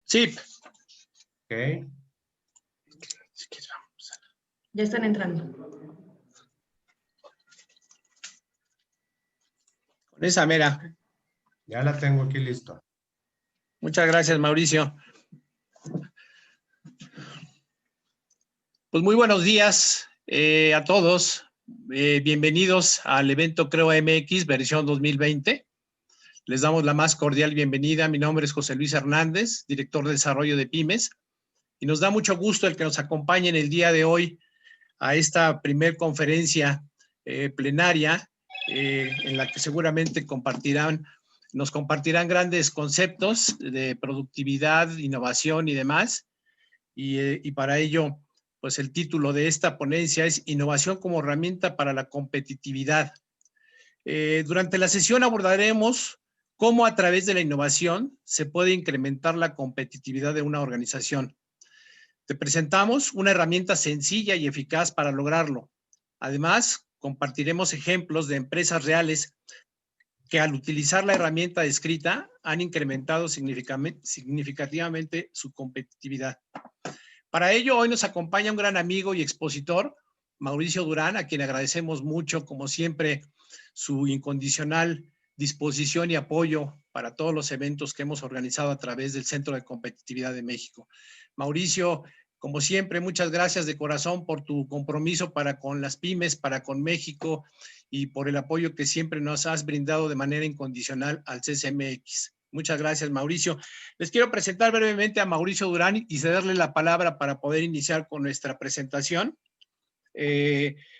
Sí. Ok. Ya están entrando. Con esa mera. Ya la tengo aquí listo. Muchas gracias, Mauricio. Pues muy buenos días a todos. Bienvenidos al evento Creo MX versión 2020. Les damos la más cordial bienvenida. Mi nombre es José Luis Hernández, director de Desarrollo de Pymes, y nos da mucho gusto el que nos acompañen el día de hoy a esta primer conferencia plenaria en la que seguramente nos compartirán grandes conceptos de productividad, innovación y demás. Y para ello, pues el título de esta ponencia es Innovación como herramienta para la competitividad. Durante la sesión abordaremos cómo a través de la innovación se puede incrementar la competitividad de una organización. Te presentamos una herramienta sencilla y eficaz para lograrlo. Además, compartiremos ejemplos de empresas reales que al utilizar la herramienta descrita han incrementado significativamente su competitividad. Para ello, hoy nos acompaña un gran amigo y expositor, Mauricio Durán, a quien agradecemos mucho, como siempre, su incondicional disposición y apoyo para todos los eventos que hemos organizado a través del Centro de Competitividad de México. Mauricio, como siempre, muchas gracias de corazón por tu compromiso para con las pymes, para con México y por el apoyo que siempre nos has brindado de manera incondicional al CCMX. Muchas gracias, Mauricio. Les quiero presentar brevemente a Mauricio Durán y cederle la palabra para poder iniciar con nuestra presentación.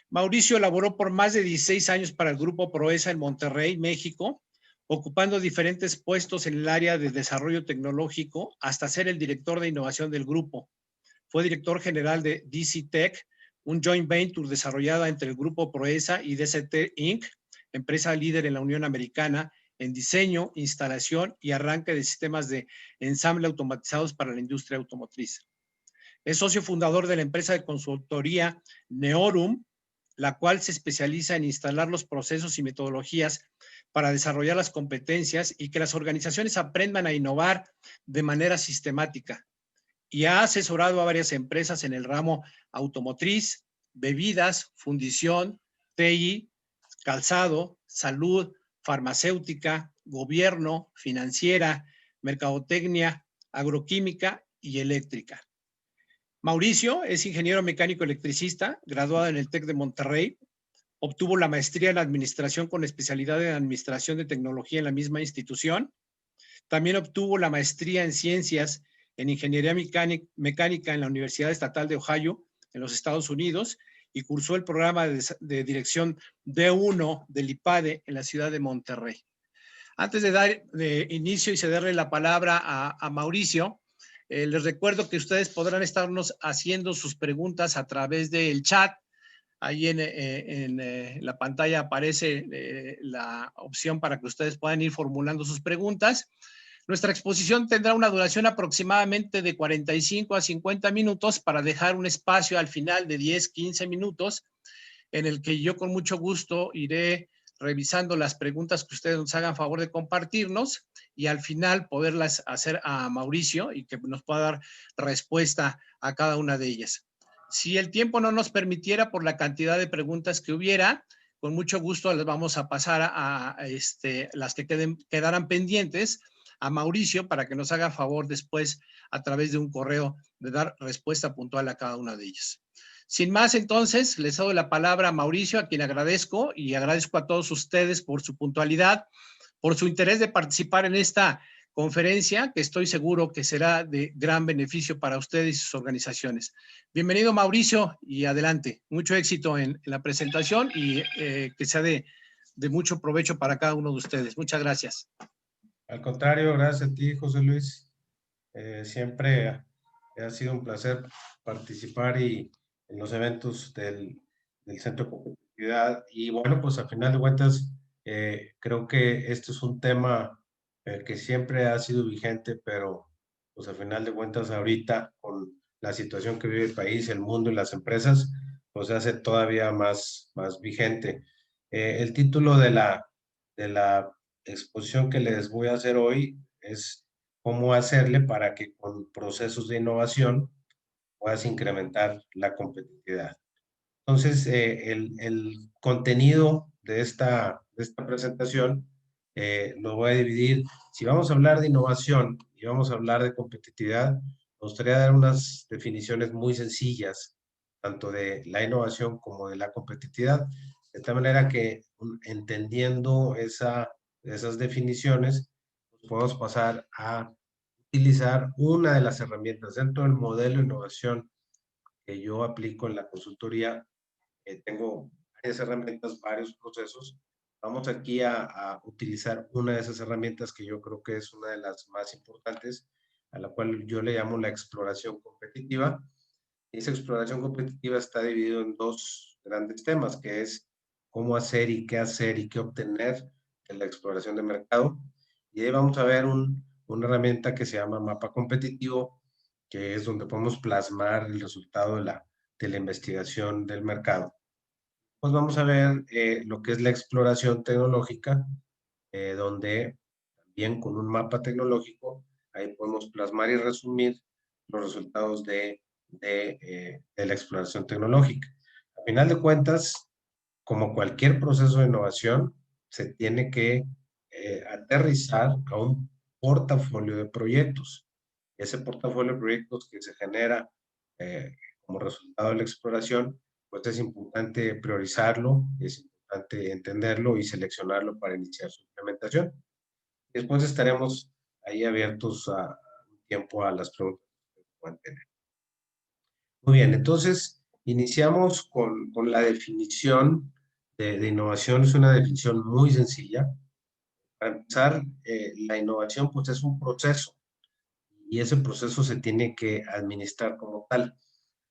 Mauricio laboró por más de 16 años para el Grupo Proesa en Monterrey, México, ocupando diferentes puestos en el área de desarrollo tecnológico hasta ser el director de innovación del grupo. Fue director general de DC Tech, un joint venture desarrollada entre el Grupo Proesa y DCT Inc., empresa líder en la Unión Americana en diseño, instalación y arranque de sistemas de ensamble automatizados para la industria automotriz. Es socio fundador de la empresa de consultoría Neorum, la cual se especializa en instalar los procesos y metodologías para desarrollar las competencias y que las organizaciones aprendan a innovar de manera sistemática. Y ha asesorado a varias empresas en el ramo automotriz, bebidas, fundición, TI, calzado, salud, farmacéutica, gobierno, financiera, mercadotecnia, agroquímica y eléctrica. Mauricio es ingeniero mecánico electricista, graduado en el TEC de Monterrey. Obtuvo la maestría en administración con especialidad en administración de tecnología en la misma institución. También obtuvo la maestría en ciencias en ingeniería mecánica en la Universidad Estatal de Ohio, en los Estados Unidos, y cursó el programa de dirección D1 del IPADE en la ciudad de Monterrey. Antes de dar inicio y cederle la palabra a Mauricio, les recuerdo que ustedes podrán estarnos haciendo sus preguntas a través del chat. Ahí en la pantalla aparece la opción para que ustedes puedan ir formulando sus preguntas. Nuestra exposición tendrá una duración aproximadamente de 45 a 50 minutos para dejar un espacio al final de 10, 15 minutos en el que yo con mucho gusto iré revisando las preguntas que ustedes nos hagan favor de compartirnos y al final poderlas hacer a Mauricio y que nos pueda dar respuesta a cada una de ellas. Si el tiempo no nos permitiera por la cantidad de preguntas que hubiera, con mucho gusto les vamos a pasar a las que quedaran pendientes a Mauricio para que nos haga favor después a través de un correo de dar respuesta puntual a cada una de ellas. Sin más, entonces, les doy la palabra a Mauricio, a quien agradezco y agradezco a todos ustedes por su puntualidad, por su interés de participar en esta conferencia, que estoy seguro que será de gran beneficio para ustedes y sus organizaciones. Bienvenido, Mauricio, y adelante. Mucho éxito en la presentación y que sea de mucho provecho para cada uno de ustedes. Muchas gracias. Al contrario, gracias a ti, José Luis. Siempre ha sido un placer participar en los eventos del Centro de Competitividad. Y bueno, pues a final de cuentas, creo que este es un tema que siempre ha sido vigente, pero pues a final de cuentas ahorita con la situación que vive el país, el mundo y las empresas, pues se hace todavía más vigente. El título de la exposición que les voy a hacer hoy es cómo hacerle para que con procesos de innovación puedas incrementar la competitividad. Entonces, el contenido de esta presentación lo voy a dividir. Si vamos a hablar de innovación y vamos a hablar de competitividad, me gustaría dar unas definiciones muy sencillas, tanto de la innovación como de la competitividad, de tal manera que entendiendo esas definiciones, pues podemos pasar a utilizar una de las herramientas dentro del modelo de innovación que yo aplico en la consultoría. Tengo varias herramientas, varios procesos. Vamos aquí a utilizar una de esas herramientas que yo creo que es una de las más importantes, a la cual yo le llamo la exploración competitiva. Esa exploración competitiva está dividida en dos grandes temas, que es cómo hacer y qué obtener en la exploración de mercado. Y ahí vamos a ver una herramienta que se llama mapa competitivo, que es donde podemos plasmar el resultado de la investigación del mercado. Pues vamos a ver lo que es la exploración tecnológica, donde también con un mapa tecnológico, ahí podemos plasmar y resumir los resultados de la exploración tecnológica. A final de cuentas, como cualquier proceso de innovación, se tiene que aterrizar a un portafolio de proyectos. Ese portafolio de proyectos que se genera como resultado de la exploración, pues es importante priorizarlo, es importante entenderlo y seleccionarlo para iniciar su implementación. Después estaremos ahí abiertos a un tiempo a las preguntas que puedan tener. Muy bien, entonces iniciamos con la definición de innovación. Es una definición muy sencilla. Para empezar, la innovación pues es un proceso y ese proceso se tiene que administrar como tal.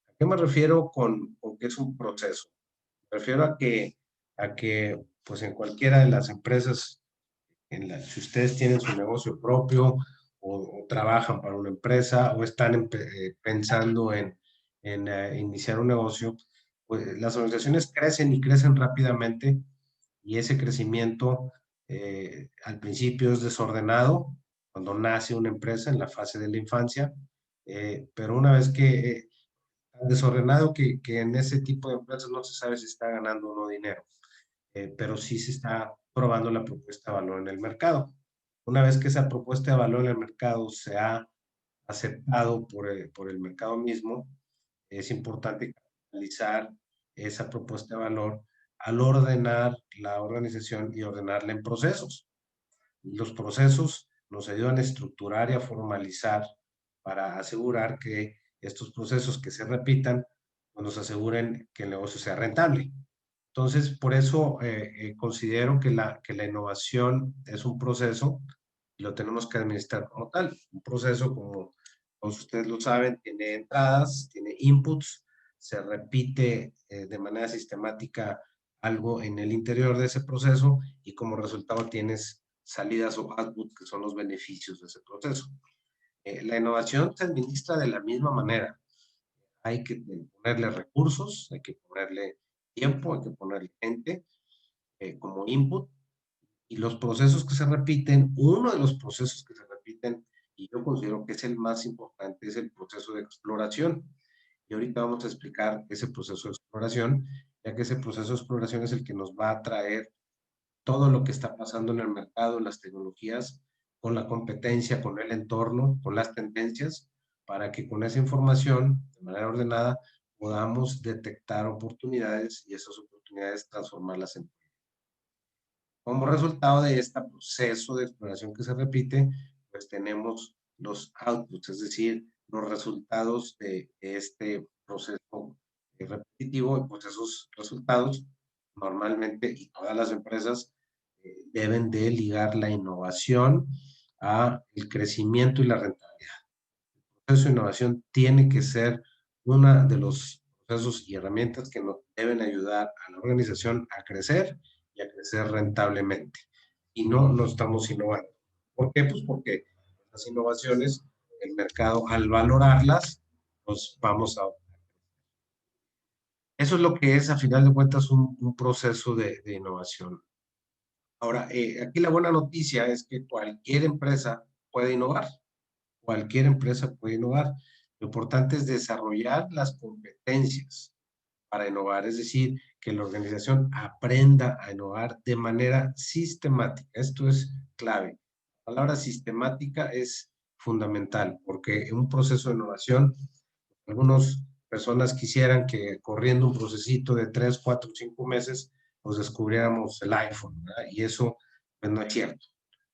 ¿A qué me refiero con que es un proceso? Me refiero a que pues en cualquiera de las empresas, si ustedes tienen su negocio propio o trabajan para una empresa o están pensando en iniciar un negocio, pues las organizaciones crecen y crecen rápidamente y ese crecimiento al principio es desordenado cuando nace una empresa en la fase de la infancia, pero una vez que desordenado que en ese tipo de empresas no se sabe si está ganando o no dinero, pero sí se está probando la propuesta de valor en el mercado. Una vez que esa propuesta de valor en el mercado se ha aceptado por el mercado mismo, es importante capitalizar esa propuesta de valor al ordenar la organización y ordenarla en procesos. Los procesos nos ayudan a estructurar y a formalizar para asegurar que estos procesos que se repitan pues nos aseguren que el negocio sea rentable. Entonces, por eso considero que la innovación es un proceso y lo tenemos que administrar como tal. Un proceso, como todos ustedes lo saben, tiene entradas, tiene inputs, se repite de manera sistemática algo en el interior de ese proceso y como resultado tienes salidas o outputs que son los beneficios de ese proceso. La innovación se administra de la misma manera. Hay que ponerle recursos, hay que ponerle tiempo, hay que ponerle gente como input y los procesos que se repiten, uno de los procesos que se repiten y yo considero que es el más importante es el proceso de exploración. Y ahorita vamos a explicar ese proceso de exploración, ya que ese proceso de exploración es el que nos va a traer todo lo que está pasando en el mercado, en las tecnologías, con la competencia, con el entorno, con las tendencias, para que con esa información, de manera ordenada, podamos detectar oportunidades y esas oportunidades transformarlas en. Como resultado de este proceso de exploración que se repite, pues tenemos los outputs, es decir, los resultados de este proceso repetitivo, y pues esos resultados normalmente y todas las empresas deben de ligar la innovación a el crecimiento y la rentabilidad. El proceso de innovación tiene que ser uno de los procesos y herramientas que nos deben ayudar a la organización a crecer y a crecer rentablemente. Y no estamos innovando. ¿Por qué? Pues porque las innovaciones, el mercado, al valorarlas, pues vamos a. Eso es lo que es, a final de cuentas, un proceso de innovación. Ahora, aquí la buena noticia es que cualquier empresa puede innovar. cualquier empresa puede innovar. Lo importante es desarrollar las competencias para innovar, es decir, que la organización aprenda a innovar de manera sistemática. Esto es clave. La palabra sistemática es fundamental porque en un proceso de innovación, algunas personas quisieran que corriendo un procesito de 3, 4, 5 meses, pues descubriéramos el iPhone, ¿verdad? Y eso pues, no es cierto.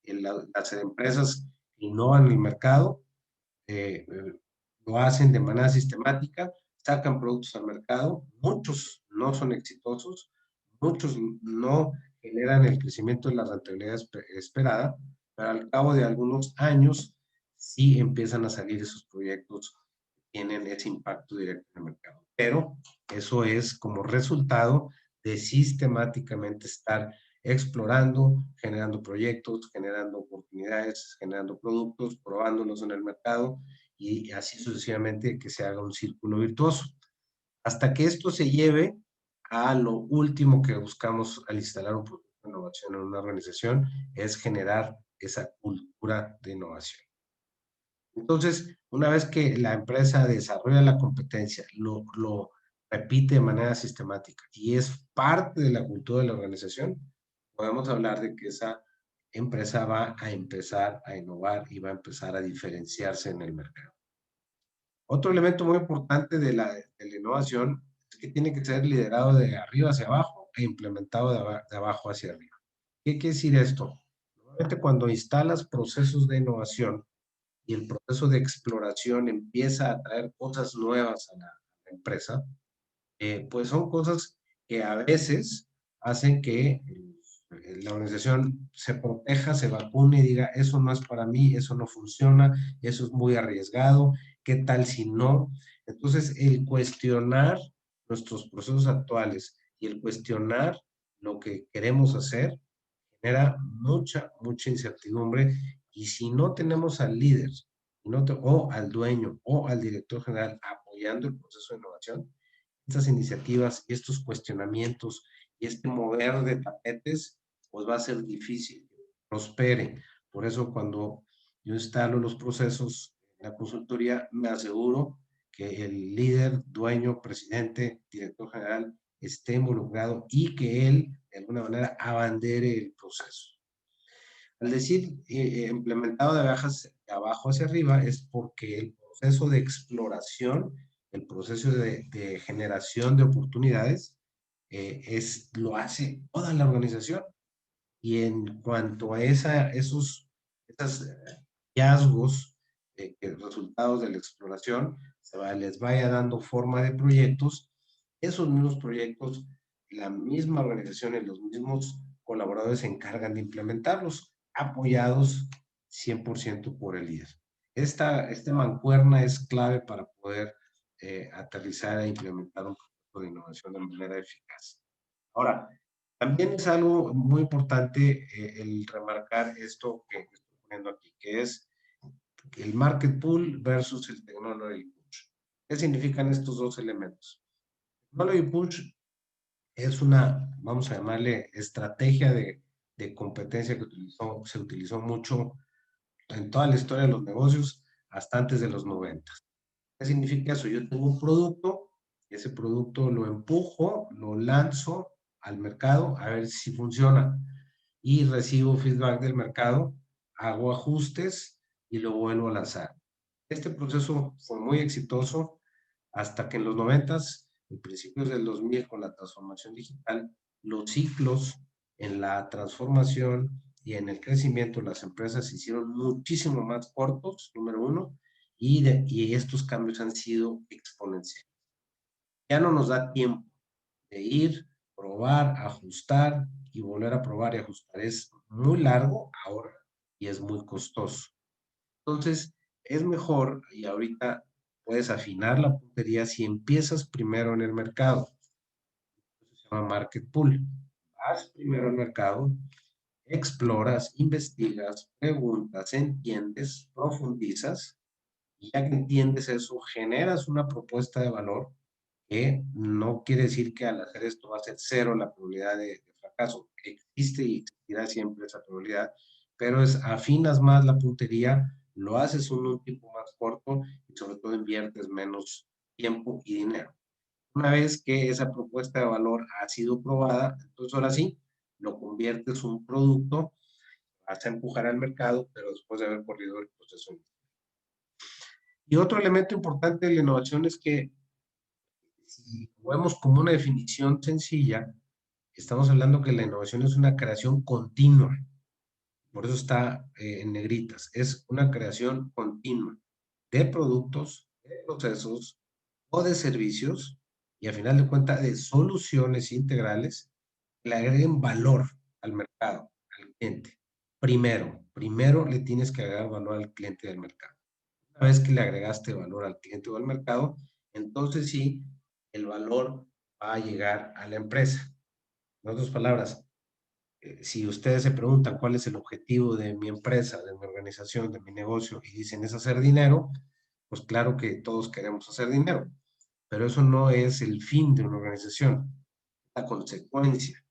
Las empresas que innovan en el mercado lo hacen de manera sistemática, sacan productos al mercado, muchos no son exitosos, muchos no generan el crecimiento de la rentabilidad esperada, pero al cabo de algunos años sí empiezan a salir esos proyectos que tienen ese impacto directo en el mercado. Pero eso es como resultado de sistemáticamente estar explorando, generando proyectos, generando oportunidades, generando productos, probándolos en el mercado y así sucesivamente que se haga un círculo virtuoso. Hasta que esto se lleve a lo último que buscamos al instalar un proyecto de innovación en una organización, es generar esa cultura de innovación. Entonces, una vez que la empresa desarrolla la competencia, lo repite de manera sistemática y es parte de la cultura de la organización, podemos hablar de que esa empresa va a empezar a innovar y va a empezar a diferenciarse en el mercado. Otro elemento muy importante de la innovación es que tiene que ser liderado de arriba hacia abajo e implementado de abajo hacia arriba. ¿Qué quiere decir esto? Normalmente cuando instalas procesos de innovación y el proceso de exploración empieza a traer cosas nuevas a la empresa, pues son cosas que a veces hacen que la organización se proteja, se vacune y diga, eso no es para mí, eso no funciona, eso es muy arriesgado, ¿qué tal si no? Entonces, el cuestionar nuestros procesos actuales y el cuestionar lo que queremos hacer genera mucha incertidumbre y si no tenemos al líder o al dueño o al director general apoyando el proceso de innovación, estas iniciativas y estos cuestionamientos y este mover de tapetes, pues va a ser difícil que prospere. Por eso cuando yo instalo los procesos en la consultoría, me aseguro que el líder, dueño, presidente, director general esté involucrado y que él, de alguna manera, abandere el proceso. Al decir implementado de abajo hacia arriba es porque el proceso de exploración, el proceso de generación de oportunidades, lo hace toda la organización. Y en cuanto a esos hallazgos, resultados de la exploración, les vaya dando forma de proyectos, esos mismos proyectos, la misma organización y los mismos colaboradores se encargan de implementarlos, apoyados 100% por el líder. Esta mancuerna es clave para poder aterrizar e implementar un proyecto de innovación de manera eficaz. Ahora, también es algo muy importante el remarcar esto que estoy poniendo aquí, que es el market pool versus el technology push. ¿Qué significan estos dos elementos? El technology push es una, vamos a llamarle, estrategia de competencia que se utilizó mucho en toda la historia de los negocios hasta antes de los 90. ¿Qué significa eso? Yo tengo un producto, ese producto lo empujo, lo lanzo al mercado a ver si funciona y recibo feedback del mercado, hago ajustes y lo vuelvo a lanzar. Este proceso fue muy exitoso hasta que en los 90s, en principios del 2000 con la transformación digital, los ciclos en la transformación y en el crecimiento de las empresas se hicieron muchísimo más cortos, número uno, y estos cambios han sido exponenciales. Ya no nos da tiempo de ir, probar, ajustar y volver a probar y ajustar. Es muy largo ahora y es muy costoso. Entonces, es mejor, y ahorita puedes afinar la puntería si empiezas primero en el mercado. Eso se llama market pool. Vas primero al mercado, exploras, investigas, preguntas, entiendes, profundizas, y ya que entiendes eso, generas una propuesta de valor que no quiere decir que al hacer esto va a ser cero la probabilidad de fracaso. Existe y existirá siempre esa probabilidad, pero afinas más la puntería lo haces en un tiempo más corto y sobre todo inviertes menos tiempo y dinero. Una vez que esa propuesta de valor ha sido probada, entonces ahora sí, lo conviertes en un producto, vas a empujar al mercado, pero después de haber corrido el proceso. Y otro elemento importante de la innovación es que si lo vemos como una definición sencilla, estamos hablando que la innovación es una creación continua. Por eso está en negritas. Es una creación continua de productos, de procesos o de servicios y a final de cuentas de soluciones integrales que le agreguen valor al mercado, al cliente. Primero le tienes que agregar valor al cliente y al mercado. Una vez que le agregaste valor al cliente o al mercado, entonces sí, el valor va a llegar a la empresa. En otras palabras, si ustedes se preguntan cuál es el objetivo de mi empresa, de mi organización, de mi negocio, y dicen es hacer dinero, pues claro que todos queremos hacer dinero, pero eso no es el fin de una organización, es la consecuencia.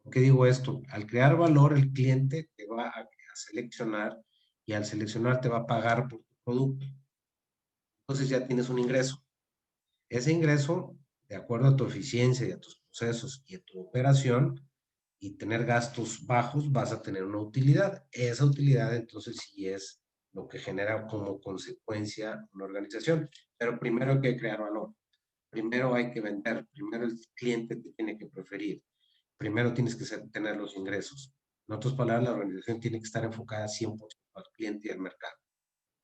¿Por qué digo esto? Al crear valor, el cliente te va a seleccionar y al seleccionar te va a pagar por tu producto. Entonces ya tienes un ingreso. Ese ingreso, de acuerdo a tu eficiencia y a tus procesos y a tu operación, y tener gastos bajos, vas a tener una utilidad. Esa utilidad entonces sí es lo que genera como consecuencia una organización. Pero primero hay que crear valor. Primero hay que vender. Primero el cliente te tiene que preferir. Primero tienes que tener los ingresos. En otras palabras, la organización tiene que estar enfocada 100% al cliente y al mercado.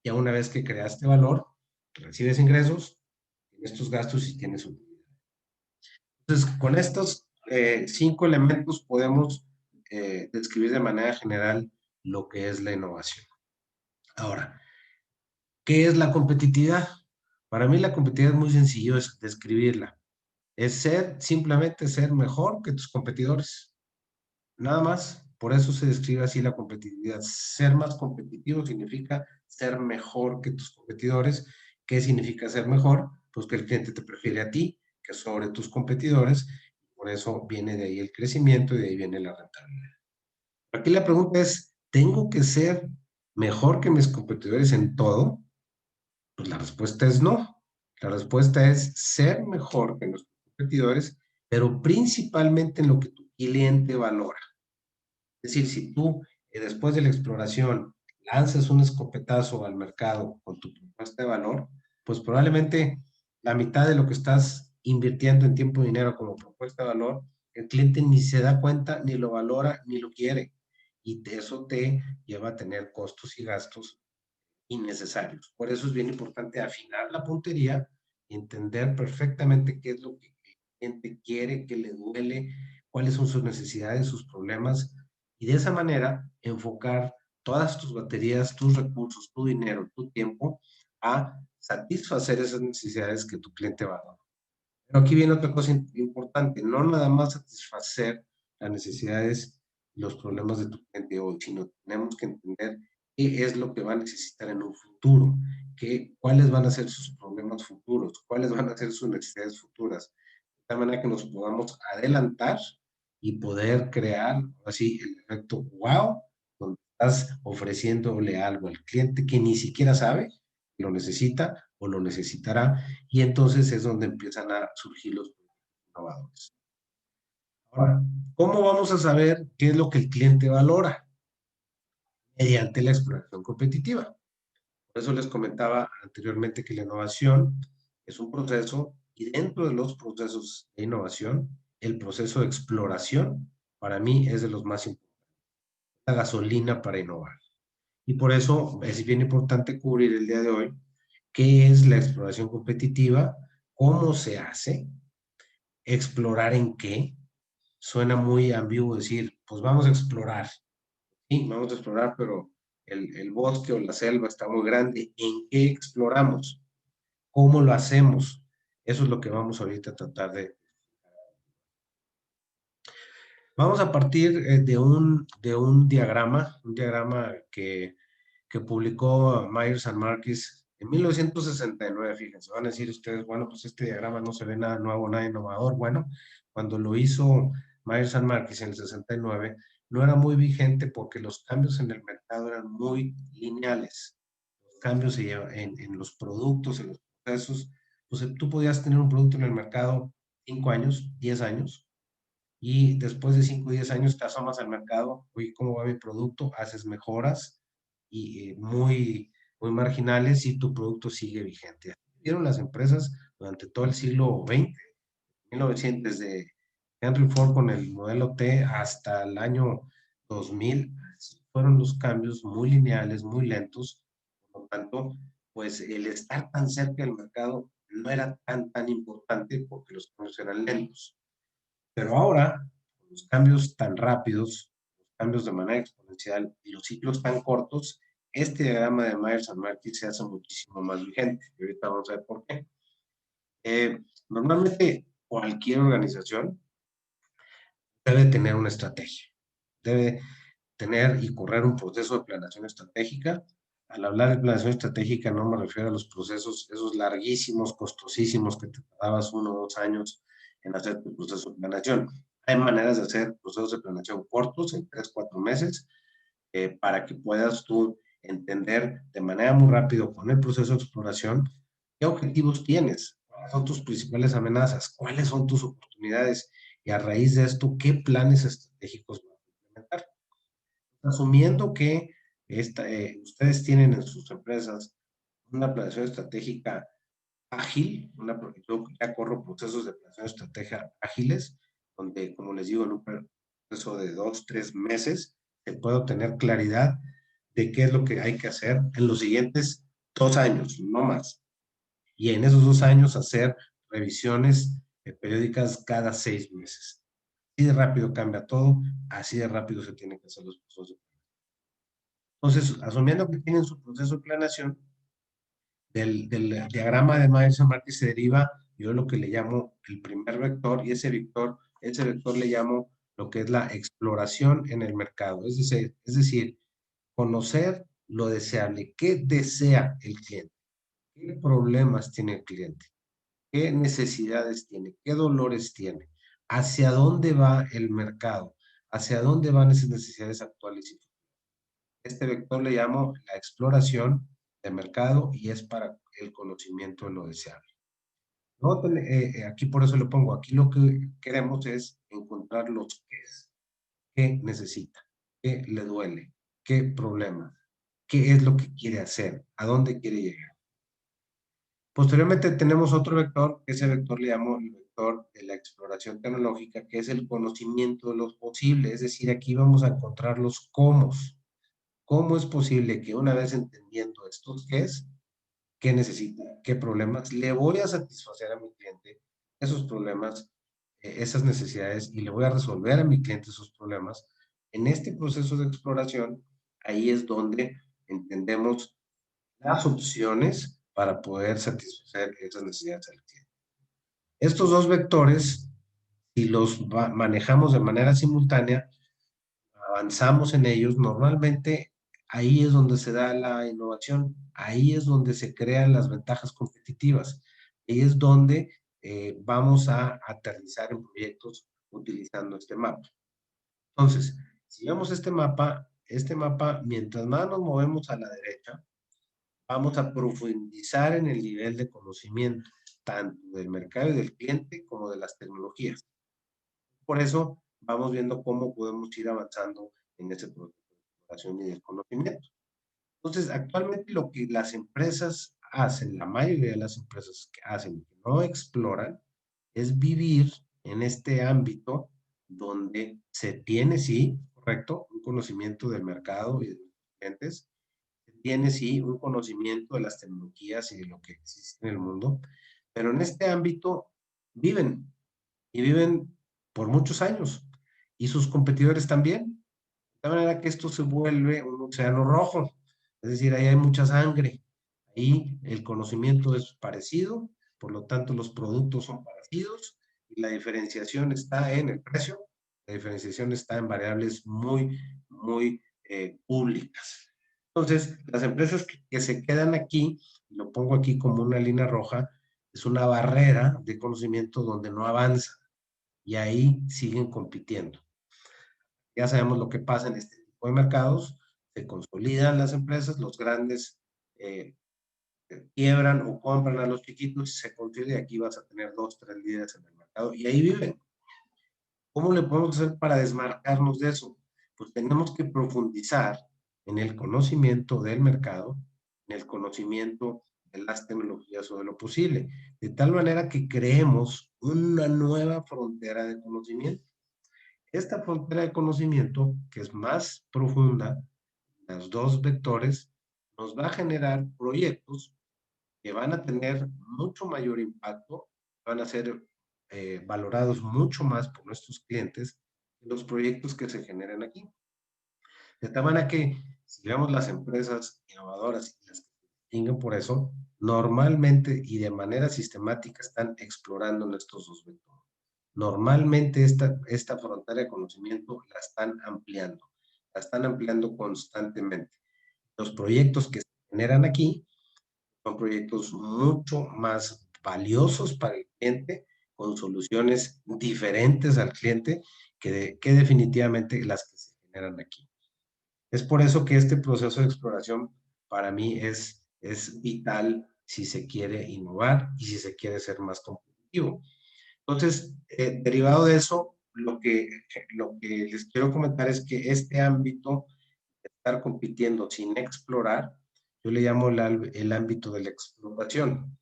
Ya una vez que creaste valor, recibes ingresos, tienes tus gastos y tienes utilidad. Entonces, con estos 5 elementos podemos describir de manera general lo que es la innovación. Ahora, ¿qué es la competitividad? Para mí la competitividad es muy sencillo describirla. Es simplemente ser mejor que tus competidores. Nada más. Por eso se describe así la competitividad. Ser más competitivo significa ser mejor que tus competidores. ¿Qué significa ser mejor? Pues que el cliente te prefiere a ti que sobre tus competidores. Por eso viene de ahí el crecimiento y de ahí viene la rentabilidad. Aquí la pregunta es, ¿tengo que ser mejor que mis competidores en todo? Pues la respuesta es no. La respuesta es ser mejor que los competidores, pero principalmente en lo que tu cliente valora. Es decir, si tú después de la exploración lanzas un escopetazo al mercado con tu propuesta de valor, pues probablemente la mitad de lo que estás invirtiendo en tiempo y dinero como propuesta de valor, el cliente ni se da cuenta, ni lo valora, ni lo quiere. Y eso te lleva a tener costos y gastos innecesarios. Por eso es bien importante afinar la puntería y entender perfectamente qué es lo que el cliente quiere, qué le duele, cuáles son sus necesidades, sus problemas, y de esa manera enfocar todas tus baterías, tus recursos, tu dinero, tu tiempo a satisfacer esas necesidades que tu cliente va a dar. Pero aquí viene otra cosa importante, no nada más satisfacer las necesidades y los problemas de tu cliente hoy, sino tenemos que entender qué es lo que va a necesitar en un futuro, cuáles van a ser sus problemas futuros, cuáles van a ser sus necesidades futuras, de tal manera que nos podamos adelantar y poder crear así el efecto wow, donde estás ofreciéndole algo al cliente que ni siquiera sabe, lo necesita o lo necesitará, y entonces es donde empiezan a surgir los innovadores. Ahora, ¿cómo vamos a saber qué es lo que el cliente valora? Mediante la exploración competitiva. Por eso les comentaba anteriormente que la innovación es un proceso y dentro de los procesos de innovación, el proceso de exploración para mí es de los más importantes. La gasolina para innovar. Y por eso es bien importante cubrir el día de hoy qué es la exploración competitiva, cómo se hace, explorar en qué. Suena muy ambiguo decir, pues vamos a explorar. Sí, vamos a explorar, pero el bosque o la selva está muy grande. ¿En qué exploramos? ¿Cómo lo hacemos? Eso es lo que vamos ahorita a tratar de. Vamos a partir de un diagrama que publicó Myers and Marquis en 1969, fíjense. Van a decir ustedes, bueno, pues este diagrama no se ve nada nuevo, nada innovador. Bueno, cuando lo hizo Myers and Marquis en el 69, no era muy vigente porque los cambios en el mercado eran muy lineales. cambios en los productos, en los procesos. Pues tú podías tener un producto en el mercado 5 años, 10 años, y después de 5 o 10 años te asomas al mercado, oye, ¿cómo va mi producto? Haces mejoras y muy marginales y tu producto sigue vigente. Vieron las empresas durante todo el siglo XX, 1900, desde Henry Ford con el modelo T hasta el año 2000, fueron los cambios muy lineales, muy lentos. Por lo tanto, pues el estar tan cerca del mercado no era tan importante porque los cambios eran lentos. Pero ahora, con los cambios tan rápidos, los cambios de manera exponencial y los ciclos tan cortos, este diagrama de Myers and Markey se hace muchísimo más vigente. Y ahorita vamos a ver por qué. Normalmente, cualquier organización debe tener una estrategia, debe tener y correr un proceso de planeación estratégica. Al hablar de planeación estratégica no me refiero a los procesos, esos larguísimos, costosísimos que te tardabas 1 o 2 años en hacer tu proceso de planeación. Hay maneras de hacer procesos de planeación cortos, en 3, 4 meses, para que puedas tú entender de manera muy rápida con el proceso de exploración qué objetivos tienes, cuáles son tus principales amenazas, cuáles son tus oportunidades y a raíz de esto, qué planes estratégicos vas a implementar. Asumiendo que ustedes tienen en sus empresas una planeación estratégica ágil, yo ya corro procesos de planeación estratégica ágiles, donde, como les digo, en un proceso de 2, 3 meses, se puede obtener claridad de qué es lo que hay que hacer en los siguientes 2 años, no más. Y en esos 2 años hacer revisiones periódicas cada 6 meses. Así de rápido cambia todo, así de rápido se tienen que hacer los procesos. Entonces, asumiendo que tienen su proceso de planeación, del diagrama de Myers-Markey se deriva, yo lo que le llamo el primer vector, y ese vector le llamo lo que es la exploración en el mercado. Es decir, conocer lo deseable, qué desea el cliente, qué problemas tiene el cliente, qué necesidades tiene, qué dolores tiene, hacia dónde va el mercado, hacia dónde van esas necesidades actuales y futuras. Este vector le llamo la exploración de mercado y es para el conocimiento de lo deseable. No, aquí por eso le pongo, aquí lo que queremos es encontrar los qués, qué necesita, qué le duele, qué problema, qué es lo que quiere hacer, a dónde quiere llegar. Posteriormente tenemos otro vector, que ese vector le llamo el vector de la exploración tecnológica, que es el conocimiento de lo posible, es decir, aquí vamos a encontrar los cómo. ¿Cómo es posible que una vez entendiendo estos qué necesita, qué problemas, le voy a satisfacer a mi cliente esos problemas, esas necesidades y le voy a resolver a mi cliente esos problemas? En este proceso de exploración, ahí es donde entendemos las opciones para poder satisfacer esas necesidades del cliente. Estos dos vectores, si los manejamos de manera simultánea, avanzamos en ellos, normalmente ahí es donde se da la innovación, ahí es donde se crean las ventajas competitivas, ahí es donde vamos a aterrizar en proyectos utilizando este mapa. Entonces, si vemos este mapa, mientras más nos movemos a la derecha, vamos a profundizar en el nivel de conocimiento, tanto del mercado y del cliente como de las tecnologías. Por eso vamos viendo cómo podemos ir avanzando en ese proceso de exploración y de conocimiento. Entonces, actualmente lo que las empresas hacen, la mayoría de las empresas que hacen, que no exploran, es vivir en este ámbito donde se tiene, sí, correcto, un conocimiento del mercado y de los clientes, se tiene, sí, un conocimiento de las tecnologías y de lo que existe en el mundo, pero en este ámbito viven y viven por muchos años y sus competidores también. De manera que esto se vuelve un océano rojo, es decir, ahí hay mucha sangre, ahí el conocimiento es parecido, por lo tanto los productos son parecidos y la diferenciación está en el precio, la diferenciación está en variables muy públicas. Entonces, las empresas que se quedan aquí, lo pongo aquí como una línea roja, es una barrera de conocimiento donde no avanza y ahí siguen compitiendo. Ya sabemos lo que pasa en este tipo de mercados, se consolidan las empresas, los grandes quiebran o compran a los chiquitos y se consigue, aquí vas a tener 2, 3 líderes en el mercado y ahí viven. ¿Cómo le podemos hacer para desmarcarnos de eso? Pues tenemos que profundizar en el conocimiento del mercado, en el conocimiento de las tecnologías o de lo posible, de tal manera que creemos una nueva frontera de conocimiento. Esta frontera de conocimiento, que es más profunda, los dos vectores, nos va a generar proyectos que van a tener mucho mayor impacto, van a ser valorados mucho más por nuestros clientes que los proyectos que se generan aquí. De tal manera que, si vemos las empresas innovadoras y las que se distinguen por eso, normalmente y de manera sistemática están explorando en estos dos vectores. Normalmente esta frontera de conocimiento la están ampliando constantemente. Los proyectos que se generan aquí son proyectos mucho más valiosos para el cliente, con soluciones diferentes al cliente que definitivamente las que se generan aquí. Es por eso que este proceso de exploración para mí es vital si se quiere innovar y si se quiere ser más competitivo. Entonces, derivado de eso, lo que les quiero comentar es que este ámbito de estar compitiendo sin explorar, yo le llamo el ámbito de la exploración.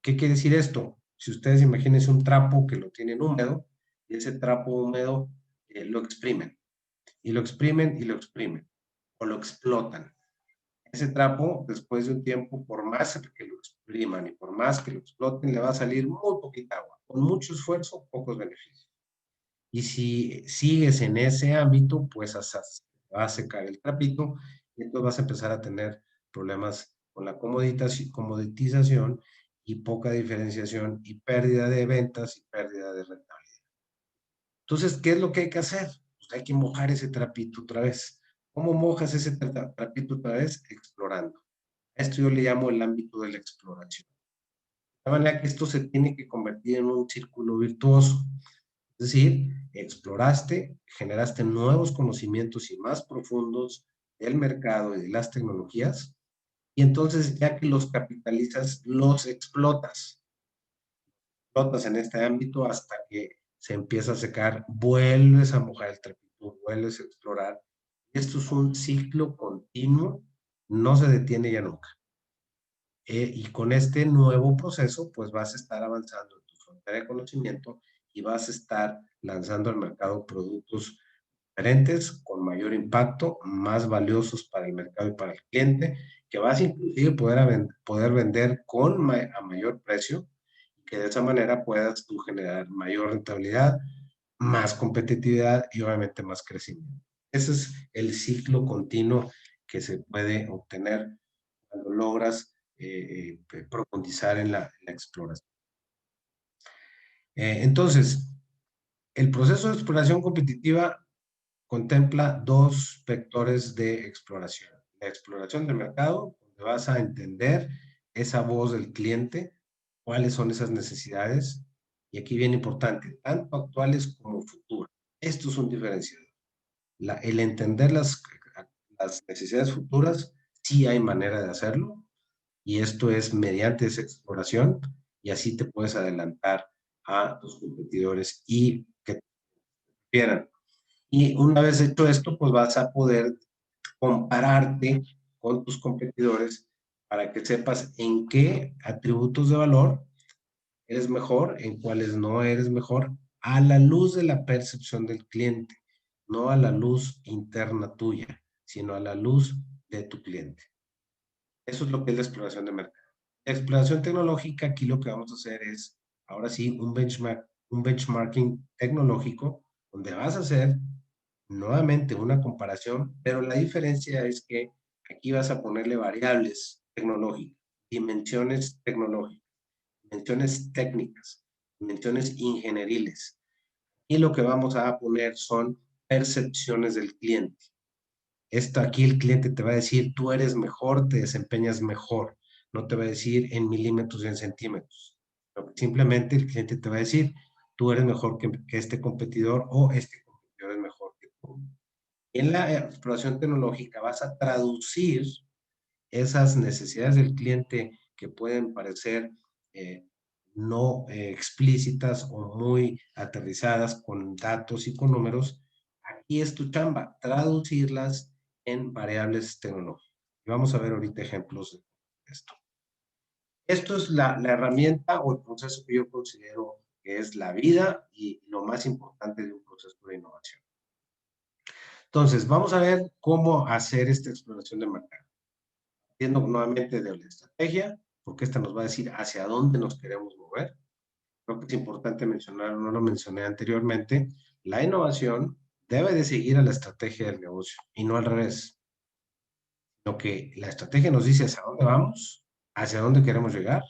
¿Qué quiere decir esto? Si ustedes imagínense un trapo que lo tienen húmedo, y ese trapo húmedo lo exprimen, y lo exprimen y lo exprimen, o lo explotan. Ese trapo, después de un tiempo, por más que lo expriman y por más que lo exploten, le va a salir muy poquita agua. Con mucho esfuerzo, pocos beneficios. Y si sigues en ese ámbito, pues va a secar el trapito y entonces vas a empezar a tener problemas con la comoditización y poca diferenciación y pérdida de ventas y pérdida de rentabilidad. Entonces, ¿qué es lo que hay que hacer? Pues hay que mojar ese trapito otra vez. ¿Cómo mojas ese trapito otra vez? Explorando. A esto yo le llamo el ámbito de la exploración. De manera que esto se tiene que convertir en un círculo virtuoso. Es decir, exploraste, generaste nuevos conocimientos y más profundos del mercado y de las tecnologías, y entonces ya que los capitalizas, los explotas. Explotas en este ámbito hasta que se empieza a secar, vuelves a mojar el trapito, vuelves a explorar. Esto es un ciclo continuo, no se detiene ya nunca. Y con este nuevo proceso, pues vas a estar avanzando en tu frontera de conocimiento y vas a estar lanzando al mercado productos diferentes, con mayor impacto, más valiosos para el mercado y para el cliente, que vas inclusive poder vender a mayor precio, que de esa manera puedas tú generar mayor rentabilidad, más competitividad y obviamente más crecimiento. Ese es el ciclo continuo que se puede obtener cuando logras profundizar en la exploración. Entonces, el proceso de exploración competitiva contempla dos vectores de exploración. La exploración del mercado, donde vas a entender esa voz del cliente, cuáles son esas necesidades, y aquí bien importante, tanto actuales como futuras. Esto es un diferenciador. El entender las necesidades futuras, sí hay manera de hacerlo, y esto es mediante esa exploración, y así te puedes adelantar a tus competidores y que te quieran. Y una vez hecho esto, pues vas a poder compararte con tus competidores para que sepas en qué atributos de valor eres mejor, en cuáles no eres mejor, a la luz de la percepción del cliente, no a la luz interna tuya, sino a la luz de tu cliente. Eso es lo que es la exploración de mercado. La exploración tecnológica, aquí lo que vamos a hacer es, ahora sí, un benchmarking tecnológico, donde vas a hacer nuevamente una comparación, pero la diferencia es que aquí vas a ponerle variables tecnológicas, dimensiones tecnológicas, dimensiones técnicas, dimensiones ingenieriles. Y lo que vamos a poner son percepciones del cliente. Esto aquí el cliente te va a decir, tú eres mejor, te desempeñas mejor. No te va a decir en milímetros y en centímetros. Simplemente el cliente te va a decir, tú eres mejor que este competidor o este competidor es mejor que tú. En la exploración tecnológica vas a traducir esas necesidades del cliente que pueden parecer no explícitas o muy aterrizadas con datos y con números, aquí es tu chamba, traducirlas en variables tecnológicas. Y vamos a ver ahorita ejemplos de esto. Esto es la herramienta o el proceso que yo considero que es la vida y lo más importante de un proceso de innovación. Entonces, vamos a ver cómo hacer esta exploración de mercado. Partiendo nuevamente de la estrategia, porque esta nos va a decir hacia dónde nos queremos mover. Creo que es importante mencionar, no lo mencioné anteriormente, la innovación debe de seguir a la estrategia del negocio y no al revés. Lo que la estrategia nos dice hacia dónde vamos, hacia dónde queremos llegar,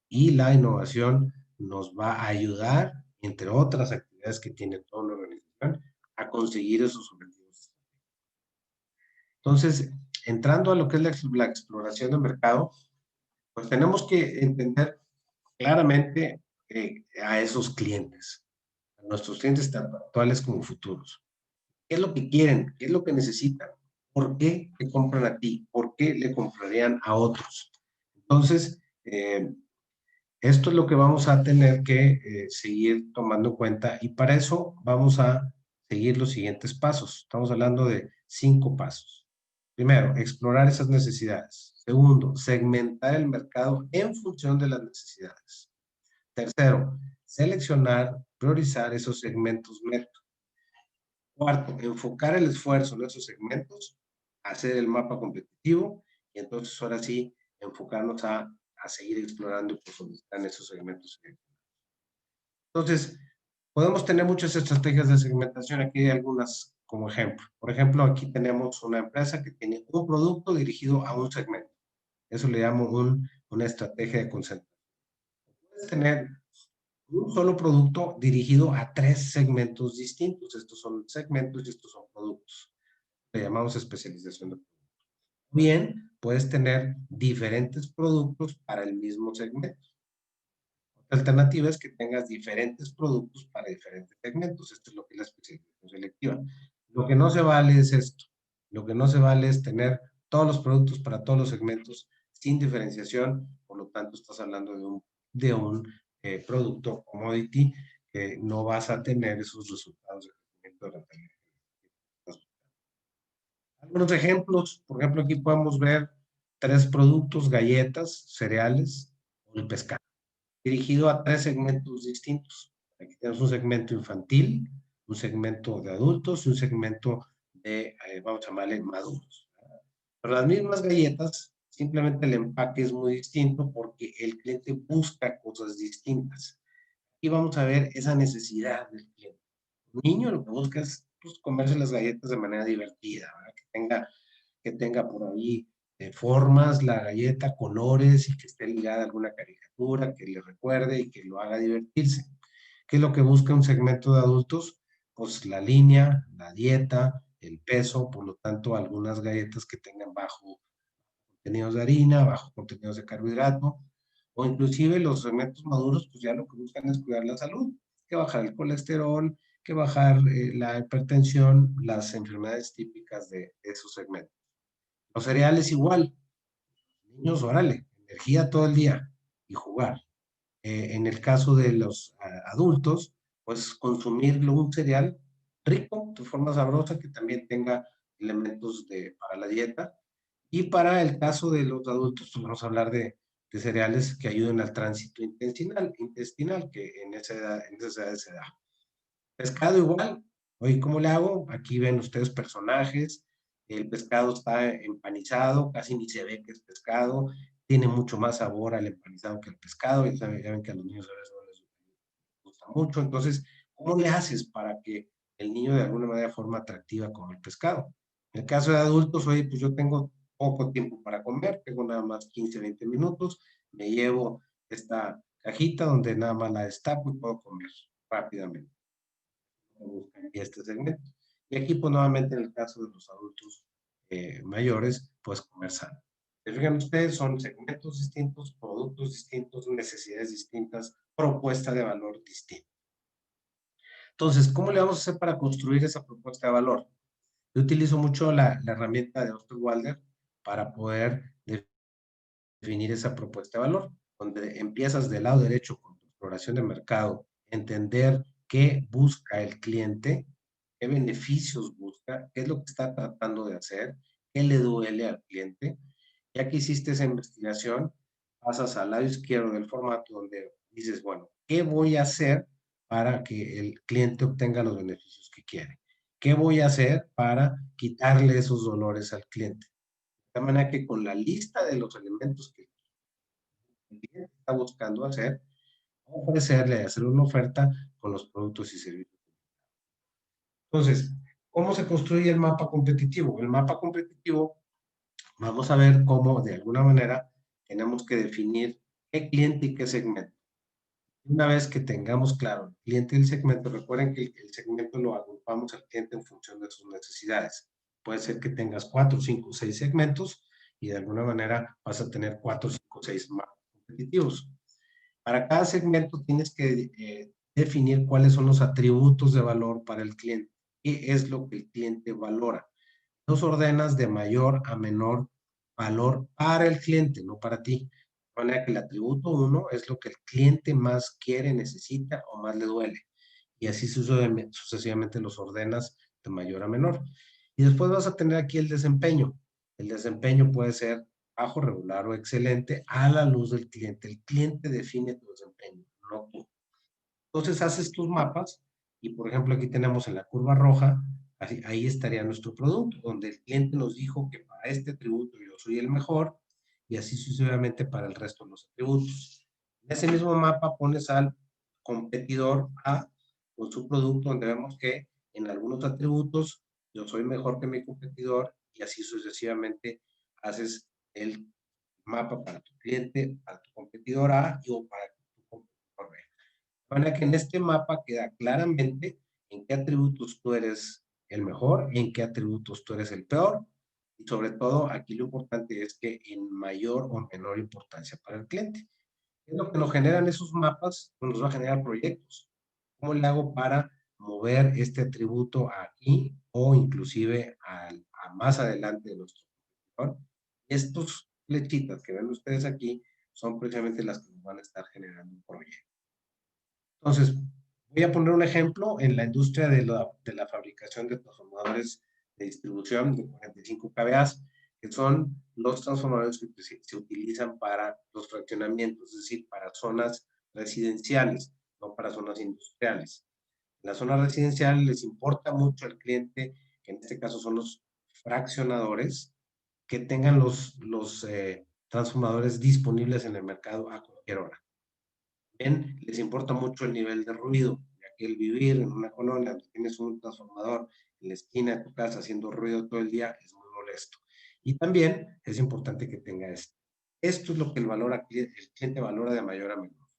y la innovación nos va a ayudar, entre otras actividades que tiene toda una organización, a conseguir esos objetivos. Entonces, entrando a lo que es la exploración de mercado, pues tenemos que entender claramente a esos clientes, a nuestros clientes tanto actuales como futuros. ¿Qué es lo que quieren? ¿Qué es lo que necesitan? ¿Por qué te compran a ti? ¿Por qué le comprarían a otros? Entonces, esto es lo que vamos a tener que seguir tomando en cuenta y para eso vamos a seguir los siguientes pasos. Estamos hablando de 5 pasos. Primero, explorar esas necesidades. Segundo, segmentar el mercado en función de las necesidades. Tercero, seleccionar, priorizar esos segmentos meta. Cuarto, enfocar el esfuerzo en esos segmentos, hacer el mapa competitivo y entonces ahora sí enfocarnos a seguir explorando y profundizar en esos segmentos. Entonces, podemos tener muchas estrategias de segmentación. Aquí hay algunas como ejemplo. Por ejemplo, aquí tenemos una empresa que tiene un producto dirigido a un segmento. Eso le llamo una estrategia de concentración. Puedes tener un solo producto dirigido a 3 segmentos distintos. Estos son segmentos y estos son productos. Le llamamos especialización de productos. Bien, puedes tener diferentes productos para el mismo segmento. Otra alternativa es que tengas diferentes productos para diferentes segmentos. Esto es lo que es la especialización selectiva. Lo que no se vale es esto. Lo que no se vale es tener todos los productos para todos los segmentos sin diferenciación. Por lo tanto, estás hablando de un producto commodity que no vas a tener esos resultados de crecimiento de rentabilidad. Algunos ejemplos, por ejemplo, aquí podemos ver 3 productos, galletas, cereales o el pescado, dirigido a 3 segmentos distintos. Aquí tenemos un segmento infantil, un segmento de adultos y un segmento de, vamos a llamarle, maduros. Pero las mismas galletas, simplemente el empaque es muy distinto porque el cliente busca cosas distintas. Y vamos a ver esa necesidad del cliente. Un niño lo que busca es pues, comerse las galletas de manera divertida, ¿verdad? Que tenga por ahí formas, la galleta, colores y que esté ligada a alguna caricatura que le recuerde y que lo haga divertirse. ¿Qué es lo que busca un segmento de adultos? Pues la línea, la dieta, el peso, por lo tanto algunas galletas que tengan bajo contenidos de harina, bajo contenidos de carbohidrato, o inclusive los segmentos maduros, pues ya lo que buscan es cuidar la salud, que bajar el colesterol, que bajar la hipertensión, las enfermedades típicas de esos segmentos. Los cereales igual. Niños, órale, energía todo el día y jugar. En el caso de los adultos, pues consumir un cereal rico, de forma sabrosa, que también tenga elementos para la dieta. Y para el caso de los adultos, pues vamos a hablar de cereales que ayuden al tránsito intestinal que en esas edades se da. Pescado igual. Oye, ¿cómo le hago? Aquí ven ustedes personajes. El pescado está empanizado, casi ni se ve que es pescado. Tiene mucho más sabor al empanizado que al pescado. Ya ven que a los niños a veces no les gusta mucho. Entonces, ¿cómo le haces para que el niño de alguna manera forma atractiva coma el pescado? En el caso de adultos, oye, pues yo tengo poco tiempo para comer, tengo nada más 15, 20 minutos, me llevo esta cajita donde nada más la destapo y puedo comer rápidamente. Y este segmento. Y aquí, pues nuevamente en el caso de los adultos mayores, pues comer sano. Fíjense ustedes, son segmentos distintos, productos distintos, necesidades distintas, propuesta de valor distinta. Entonces, ¿cómo le vamos a hacer para construir esa propuesta de valor? Yo utilizo mucho la herramienta de Osterwalder para poder definir esa propuesta de valor, donde empiezas del lado derecho con tu exploración de mercado, entender qué busca el cliente, qué beneficios busca, qué es lo que está tratando de hacer, qué le duele al cliente. Ya que hiciste esa investigación, pasas al lado izquierdo del formato donde dices, bueno, ¿qué voy a hacer para que el cliente obtenga los beneficios que quiere? ¿Qué voy a hacer para quitarle esos dolores al cliente? De manera que con la lista de los elementos que el cliente está buscando hacer, ofrecerle, hacer una oferta con los productos y servicios. Entonces, ¿cómo se construye el mapa competitivo? El mapa competitivo, vamos a ver cómo de alguna manera tenemos que definir qué cliente y qué segmento. Una vez que tengamos claro el cliente y el segmento, recuerden que el segmento lo agrupamos al cliente en función de sus necesidades. Puede ser que tengas 4, 5, 6 segmentos y de alguna manera vas a tener 4, 5, 6 mapas competitivos. Para cada segmento tienes que definir cuáles son los atributos de valor para el cliente. ¿Qué es lo que el cliente valora? Los ordenas de mayor a menor valor para el cliente, no para ti. De manera que el atributo 1 es lo que el cliente más quiere, necesita o más le duele. Y así sucesivamente los ordenas de mayor a menor. Y después vas a tener aquí el desempeño. El desempeño puede ser bajo, regular o excelente a la luz del cliente. El cliente define tu desempeño, no tú. Entonces haces tus mapas y, por ejemplo, aquí tenemos en la curva roja, ahí estaría nuestro producto, donde el cliente nos dijo que para este atributo yo soy el mejor y así sucesivamente para el resto de los atributos. En ese mismo mapa pones al competidor A con su producto, donde vemos que en algunos atributos yo soy mejor que mi competidor y así sucesivamente haces el mapa para tu cliente, para tu competidor A o para tu competidor B. De manera que en este mapa queda claramente en qué atributos tú eres el mejor, en qué atributos tú eres el peor, y sobre todo aquí lo importante es que en mayor o menor importancia para el cliente. ¿Qué es lo que nos generan esos mapas? Pues nos va a generar proyectos. ¿Cómo le hago para mover este atributo aquí o inclusive a más adelante de nuestro competidor? Estos flechitas que ven ustedes aquí son precisamente las que nos van a estar generando un proyecto. Entonces, voy a poner un ejemplo en la industria de la fabricación de transformadores de distribución de 45 kVA, que son los transformadores que se utilizan para los fraccionamientos, es decir, para zonas residenciales, no para zonas industriales. En las zonas residenciales les importa mucho al cliente, que en este caso son los fraccionadores, que tengan los transformadores disponibles en el mercado a cualquier hora. Bien, les importa mucho el nivel de ruido, ya que el vivir en una colonia donde tienes un transformador en la esquina de tu casa haciendo ruido todo el día es muy molesto. Y también es importante que tenga esto. Esto es lo que el cliente valora de mayor a menor.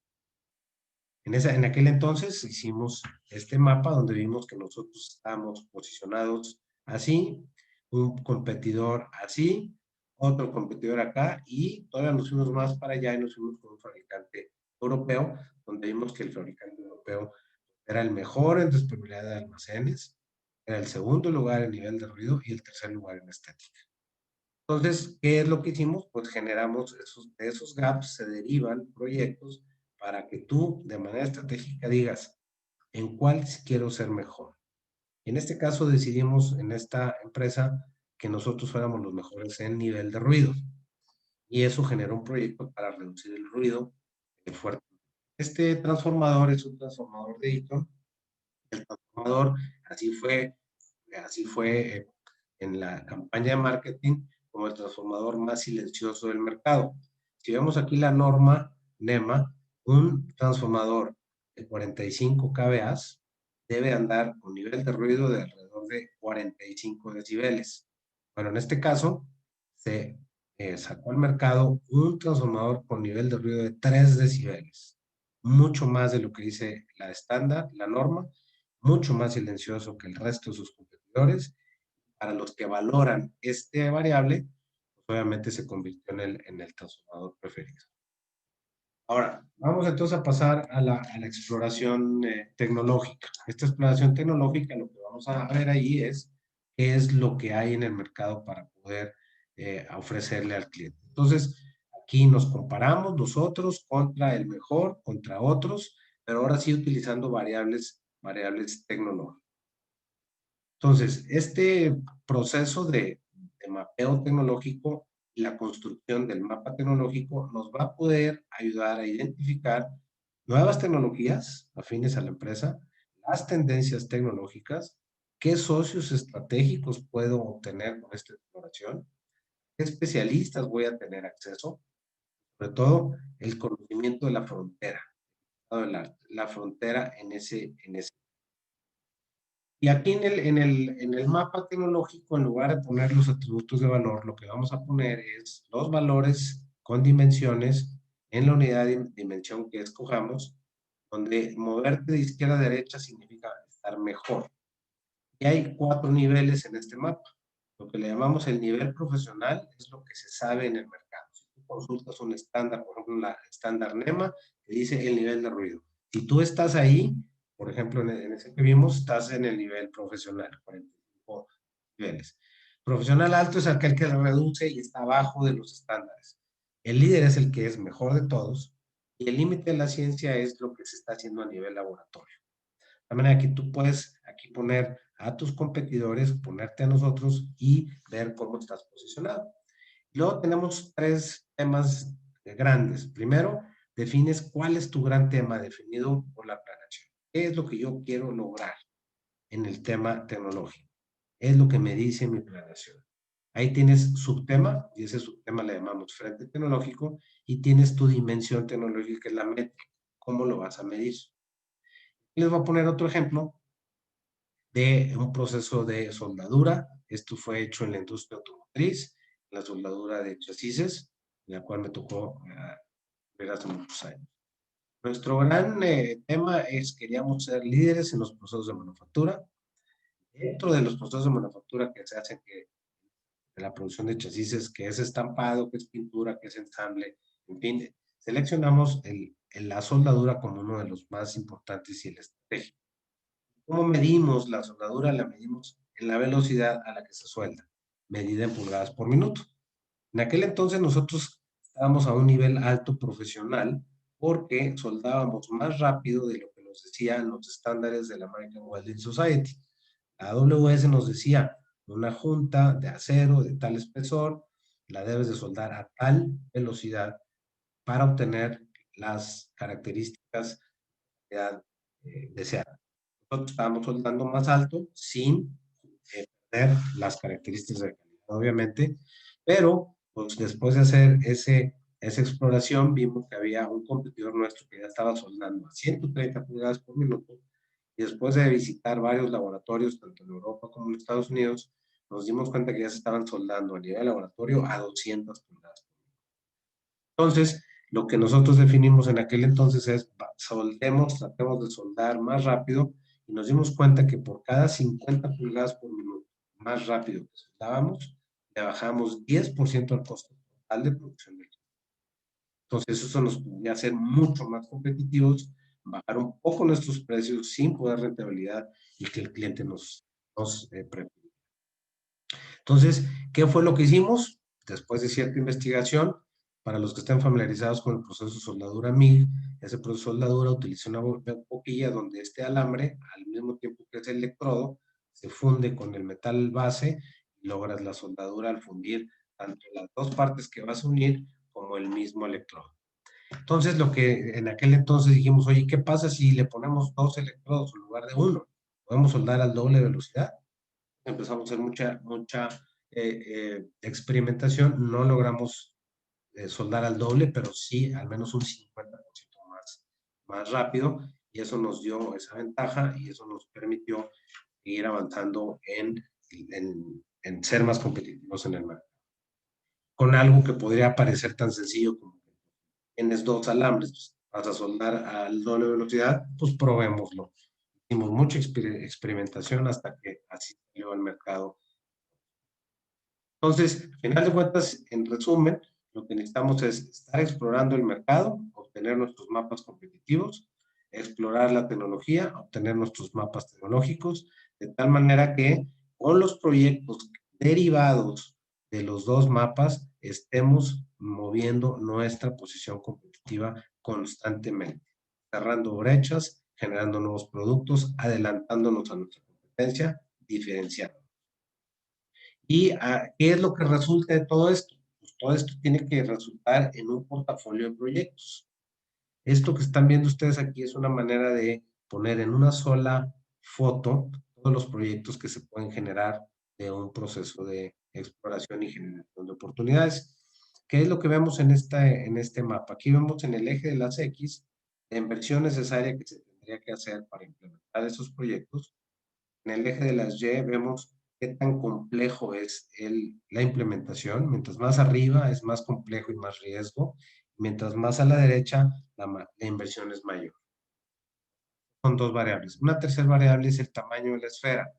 En aquel entonces hicimos este mapa donde vimos que nosotros estábamos posicionados así, un competidor así, otro competidor acá y todavía nos fuimos más para allá y nos fuimos con un fabricante europeo, donde vimos que el fabricante europeo era el mejor en disponibilidad de almacenes, era el segundo lugar en nivel de ruido y el tercer lugar en estética. Entonces, ¿qué es lo que hicimos? Pues generamos de esos gaps se derivan proyectos para que tú de manera estratégica digas en cuál quiero ser mejor. En este caso decidimos en esta empresa que nosotros fuéramos los mejores en nivel de ruido y eso generó un proyecto para reducir el ruido fuerte. Este transformador es un transformador de Eaton. El transformador así fue en la campaña de marketing como el transformador más silencioso del mercado. Si vemos aquí la norma NEMA, un transformador de 45 kVA debe andar con nivel de ruido de alrededor de 45 decibeles. Bueno, en este caso se sacó al mercado un transformador con nivel de ruido de 3 decibeles, mucho más de lo que dice la estándar, la norma, mucho más silencioso que el resto de sus competidores. Para los que valoran este variable, pues obviamente se convirtió en el transformador preferido. Ahora, vamos entonces a pasar a la exploración tecnológica. Esta exploración tecnológica, lo que vamos a ver ahí es qué es lo que hay en el mercado para poder ofrecerle al cliente. Entonces, Aquí nos comparamos nosotros contra el mejor, contra otros, pero ahora sí utilizando variables tecnológicas. Entonces, este proceso de mapeo tecnológico y la construcción del mapa tecnológico nos va a poder ayudar a identificar nuevas tecnologías afines a la empresa, las tendencias tecnológicas, qué socios estratégicos puedo obtener con esta exploración, qué especialistas voy a tener acceso, sobre todo el conocimiento de la frontera, la frontera en ese. Y aquí en el mapa tecnológico, en lugar de poner los atributos de valor, lo que vamos a poner es los valores con dimensiones en la unidad de dimensión que escojamos, donde moverte de izquierda a derecha significa estar mejor. Y hay 4 niveles en este mapa. Lo que le llamamos el nivel profesional es lo que se sabe en el mercado. Si tú consultas un estándar, por ejemplo, la estándar NEMA, te dice el nivel de ruido. Si tú estás ahí, por ejemplo, en ese que vimos, estás en el nivel profesional, 45 niveles. Profesional alto es aquel que reduce y está abajo de los estándares. El líder es el que es mejor de todos y el límite de la ciencia es lo que se está haciendo a nivel laboratorio. De manera que tú puedes aquí poner a tus competidores, ponerte a nosotros y ver cómo estás posicionado. Luego tenemos 3 temas grandes. Primero, defines cuál es tu gran tema definido por la planeación. ¿Qué es lo que yo quiero lograr en el tema tecnológico? Es lo que me dice mi planeación. Ahí tienes subtema, y ese subtema le llamamos frente tecnológico, y tienes tu dimensión tecnológica, que es la métrica. ¿Cómo lo vas a medir? Les voy a poner otro ejemplo de un proceso de soldadura. Esto fue hecho en la industria automotriz, la soldadura de chasis, en la cual me tocó ver hace muchos años. Nuestro gran tema es queríamos ser líderes en los procesos de manufactura. Dentro de los procesos de manufactura que se hacen de la producción de chasis, que es estampado, que es pintura, que es ensamble, en fin, seleccionamos la soldadura como uno de los más importantes y el estratégico. ¿Cómo medimos la soldadura? La medimos en la velocidad a la que se suelda, medida en pulgadas por minuto. En aquel entonces nosotros estábamos a un nivel alto profesional porque soldábamos más rápido de lo que nos decían los estándares de la American Welding Society. La AWS nos decía, una junta de acero de tal espesor, la debes de soldar a tal velocidad para obtener las características deseadas. Nosotros estábamos soldando más alto sin perder las características de calidad, obviamente, pero pues, después de hacer esa exploración vimos que había un competidor nuestro que ya estaba soldando a 130 pulgadas por minuto, y después de visitar varios laboratorios, tanto en Europa como en Estados Unidos, nos dimos cuenta que ya se estaban soldando a nivel laboratorio a 200 pulgadas por minuto. Entonces, lo que nosotros definimos en aquel entonces es, tratemos de soldar más rápido, y nos dimos cuenta que por cada 50 pulgadas por minuto más rápido que soldábamos, le bajamos 10% al costo total de producción del equipo. Entonces, eso nos podría hacer mucho más competitivos, bajar un poco nuestros precios sin poder rentabilidad y que el cliente nos prefiera. Entonces, ¿qué fue lo que hicimos? Después de cierta investigación, para los que estén familiarizados con el proceso de soldadura MIG, ese proceso de soldadura utiliza una boquilla donde este alambre, al mismo tiempo que ese electrodo, se funde con el metal base y logras la soldadura al fundir tanto las 2 partes que vas a unir como el mismo electrodo. Entonces, lo que en aquel entonces dijimos, oye, ¿qué pasa si le ponemos 2 electrodos en lugar de 1? ¿Podemos soldar al doble velocidad? Empezamos a hacer mucha experimentación. No logramos soldar al doble, pero sí al menos un 50% más rápido, y eso nos dio esa ventaja y eso nos permitió ir avanzando en ser más competitivos en el mercado. Con algo que podría parecer tan sencillo como que tienes 2 alambres, vas a soldar al doble velocidad, pues probémoslo. Hicimos mucha experimentación hasta que así salió al mercado. Entonces, al final de cuentas, en resumen, lo que necesitamos es estar explorando el mercado, obtener nuestros mapas competitivos, explorar la tecnología, obtener nuestros mapas tecnológicos, de tal manera que con los proyectos derivados de los 2 mapas estemos moviendo nuestra posición competitiva constantemente, cerrando brechas, generando nuevos productos, adelantándonos a nuestra competencia, diferenciando. ¿Y qué es lo que resulta de todo esto? Pues todo esto tiene que resultar en un portafolio de proyectos. Esto que están viendo ustedes aquí es una manera de poner en una sola foto todos los proyectos que se pueden generar de un proceso de exploración y generación de oportunidades. ¿Qué es lo que vemos en este mapa? Aquí vemos en el eje de las X la inversión necesaria que se tendría que hacer para implementar esos proyectos. En el eje de las Y vemos qué tan complejo es la implementación. Mientras más arriba es más complejo y más riesgo. Mientras más a la derecha, la inversión es mayor. Son dos variables. Una tercera variable es el tamaño de la esfera.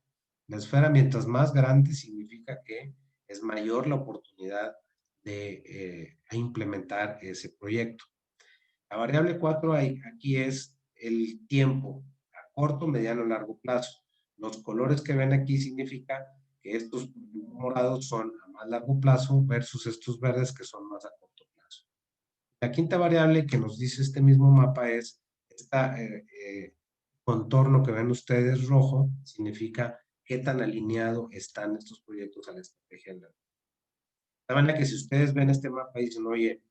La esfera, mientras más grande, significa que es mayor la oportunidad de implementar ese proyecto. La variable 4 aquí es el tiempo, a corto, mediano, largo plazo. Los colores que ven aquí significa que estos morados son a más largo plazo versus estos verdes que son más a corto plazo. La quinta variable que nos dice este mismo mapa es este contorno que ven ustedes rojo, significa qué tan alineado están estos proyectos a la estrategia. De manera que si ustedes ven este mapa y dicen, oye,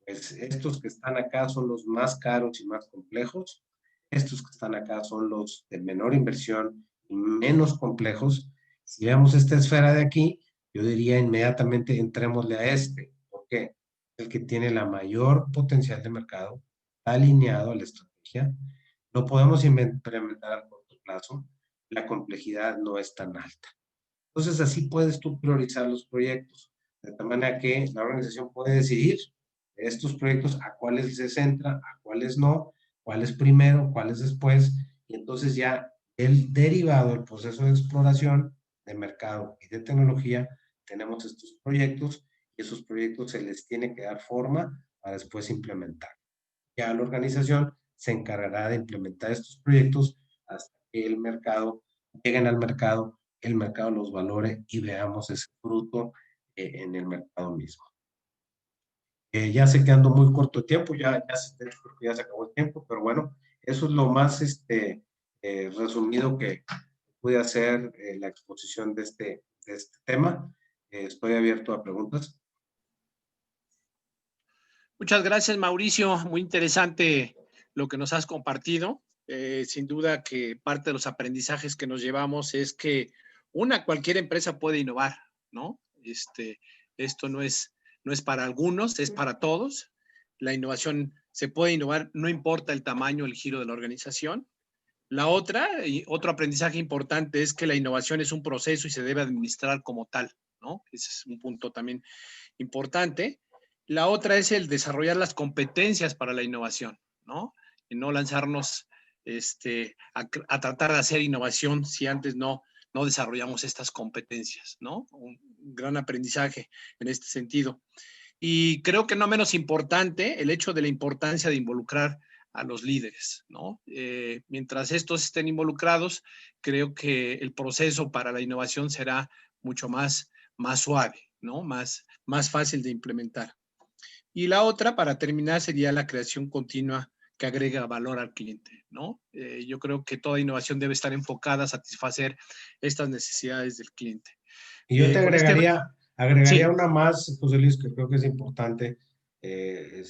pues estos que están acá son los más caros y más complejos, estos que están acá son los de menor inversión y menos complejos. Si vemos esta esfera de aquí, yo diría inmediatamente entrémosle a este. ¿Por qué? El que tiene la mayor potencial de mercado, está alineado a la estrategia, lo podemos implementar a corto plazo, la complejidad no es tan alta. Entonces así puedes tú priorizar los proyectos, de tal manera que la organización puede decidir estos proyectos a cuáles se centra, a cuáles no, cuáles primero, cuáles después, y entonces ya el derivado del proceso de exploración de mercado y de tecnología, tenemos estos proyectos y esos proyectos se les tiene que dar forma para después implementar. Ya la organización se encargará de implementar estos proyectos hasta que el mercado lleguen al mercado, el mercado los valore y veamos ese fruto en el mercado mismo. Ya sé que ando muy corto de tiempo, creo que ya se acabó el tiempo, pero bueno, eso es lo más resumido que pude hacer la exposición de este tema. Estoy abierto a preguntas. Muchas gracias, Mauricio. Muy interesante lo que nos has compartido. Sin duda que parte de los aprendizajes que nos llevamos es que cualquier empresa puede innovar, ¿no? Esto no es para algunos, es para todos. La innovación se puede innovar, no importa el tamaño, el giro de la organización. Otro aprendizaje importante es que la innovación es un proceso y se debe administrar como tal, ¿no? Ese es un punto también importante. La otra es el desarrollar las competencias para la innovación, ¿no? Y no lanzarnos a tratar de hacer innovación si antes no desarrollamos estas competencias, ¿no? Un gran aprendizaje en este sentido. Y creo que no menos importante, el hecho de la importancia de involucrar a los líderes, ¿no? Mientras estos estén involucrados, creo que el proceso para la innovación será mucho más suave, ¿no? Más fácil de implementar. Y la otra, para terminar, sería la creación continua que agrega valor al cliente, ¿no? Yo creo que toda innovación debe estar enfocada a satisfacer estas necesidades del cliente. Y yo te agregaría sí. una más, José Luis, que creo que es importante, que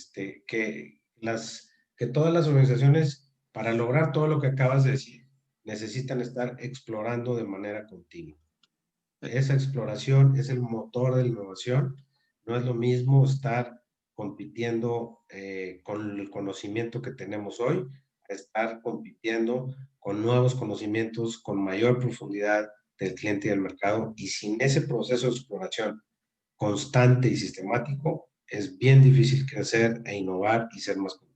todas las organizaciones, para lograr todo lo que acabas de decir, necesitan estar explorando de manera continua. Esa exploración es el motor de la innovación. No es lo mismo estar compitiendo con el conocimiento que tenemos hoy, a estar compitiendo con nuevos conocimientos, con mayor profundidad del cliente y del mercado. Y sin ese proceso de exploración constante y sistemático, es bien difícil crecer e innovar y ser más competitivo.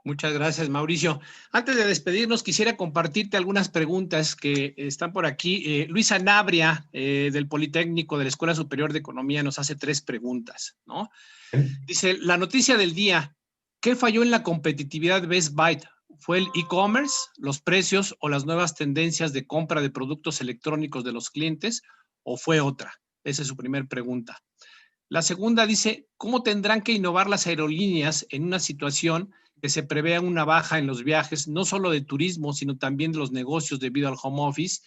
Muchas gracias, Mauricio. Antes de despedirnos, quisiera compartirte algunas preguntas que están por aquí. Luis Sanabria, del Politécnico de la Escuela Superior de Economía, nos hace 3 preguntas, ¿no? Dice, la noticia del día, ¿qué falló en la competitividad de Best Buy? ¿Fue el e-commerce, los precios o las nuevas tendencias de compra de productos electrónicos de los clientes o fue otra? Esa es su primera pregunta. La segunda dice, ¿cómo tendrán que innovar las aerolíneas en una situación que se prevea una baja en los viajes, no solo de turismo, sino también de los negocios debido al home office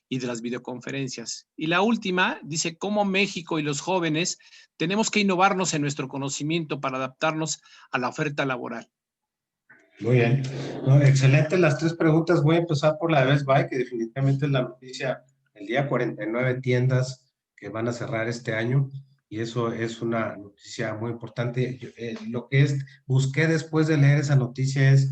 y de las videoconferencias? Y la última dice, ¿cómo México y los jóvenes tenemos que innovarnos en nuestro conocimiento para adaptarnos a la oferta laboral? Muy bien. No, excelente las tres preguntas. Voy a empezar por la de Best Buy, que definitivamente es la noticia. El día 49 tiendas que van a cerrar este año, y eso es una noticia muy importante. Lo que busqué después de leer esa noticia es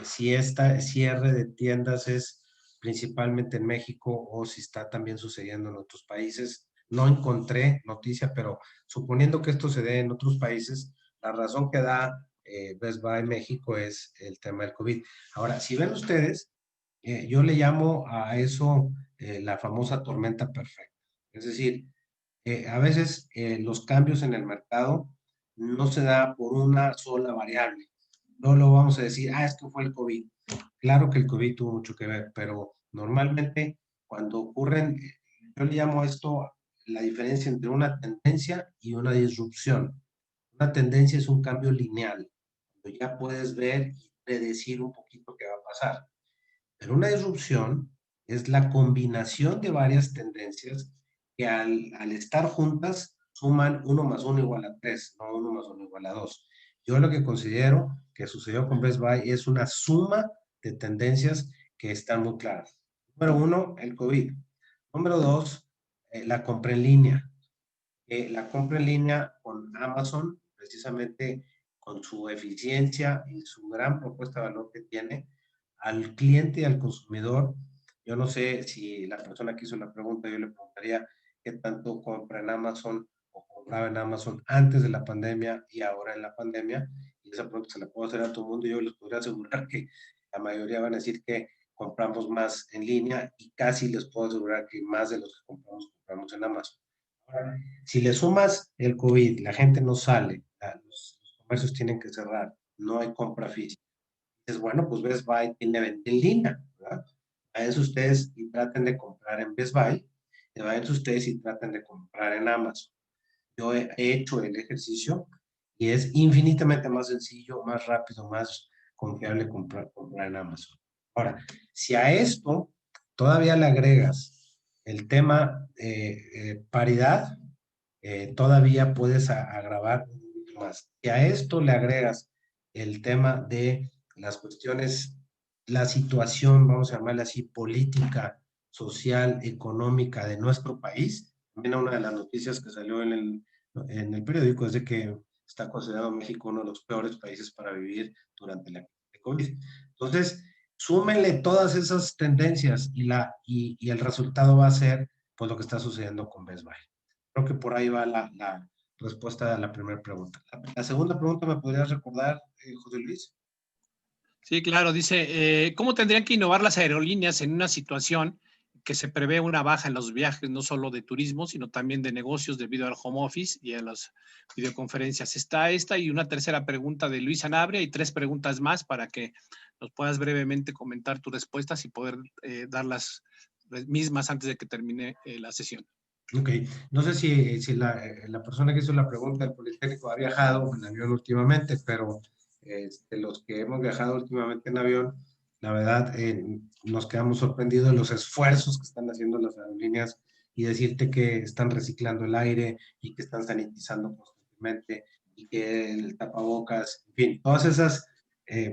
si esta cierre de tiendas es principalmente en México o si está también sucediendo en otros países. No encontré noticia, pero suponiendo que esto se dé en otros países, la razón que da Best Buy México es el tema del COVID. Ahora, si ven ustedes, yo le llamo a eso la famosa tormenta perfecta. Es decir, a veces los cambios en el mercado no se da por una sola variable. No lo vamos a decir, es que fue el COVID. Claro que el COVID tuvo mucho que ver, pero normalmente cuando ocurren, yo le llamo a esto la diferencia entre una tendencia y una disrupción. Una tendencia es un cambio lineal, donde ya puedes ver y predecir un poquito qué va a pasar. Pero una disrupción es la combinación de varias tendencias que al estar juntas suman 1 más 1 igual a 3, no 1 más 1 igual a 2. Yo lo que considero que sucedió con Best Buy es una suma de tendencias que están muy claras. Número 1, el COVID. Número 2, la compra en línea. La compra en línea con Amazon, precisamente con su eficiencia y su gran propuesta de valor que tiene al cliente y al consumidor. Yo no sé si la persona que hizo la pregunta, yo le preguntaría qué tanto compra en Amazon o compraba en Amazon antes de la pandemia y ahora en la pandemia. Y esa pregunta se la puedo hacer a todo el mundo y yo les podría asegurar que la mayoría van a decir que compramos más en línea y casi les puedo asegurar que más de los que compramos en Amazon. Ahora, si le sumas el COVID, la gente no sale, los comercios tienen que cerrar, no hay compra física. Dices, bueno, pues Best Buy tiene venta en línea, ¿verdad? Váyanse ustedes y traten de comprar en Best Buy, y váyanse ustedes y traten de comprar en Amazon. Yo he hecho el ejercicio y es infinitamente más sencillo, más rápido, más confiable comprar en Amazon. Ahora, si a esto todavía le agregas el tema paridad, todavía puedes agravar un poquito más. Y a esto le agregas el tema de las cuestiones, la situación, vamos a llamarla así, política, social, económica de nuestro país. También una de las noticias que salió en el periódico es de que está considerado México uno de los peores países para vivir durante la COVID. Entonces, súmenle todas esas tendencias y el resultado va a ser pues lo que está sucediendo con Best Buy. Creo que por ahí va la respuesta a la primera pregunta. La segunda pregunta, ¿me podrías recordar, José Luis? Sí, claro, dice, ¿cómo tendrían que innovar las aerolíneas en una situación que se prevé una baja en los viajes, no solo de turismo, sino también de negocios debido al home office y a las videoconferencias? Está esta y una tercera pregunta de Luis Sanabria y 3 preguntas más para que nos puedas brevemente comentar tus respuestas y poder dar las mismas antes de que termine la sesión. Ok, no sé si la persona que hizo la pregunta del Politécnico ha viajado en avión últimamente, pero los que hemos viajado últimamente en avión, la verdad nos quedamos sorprendidos de los esfuerzos que están haciendo las aerolíneas y decirte que están reciclando el aire y que están sanitizando constantemente y que el tapabocas, en fin, todas esas,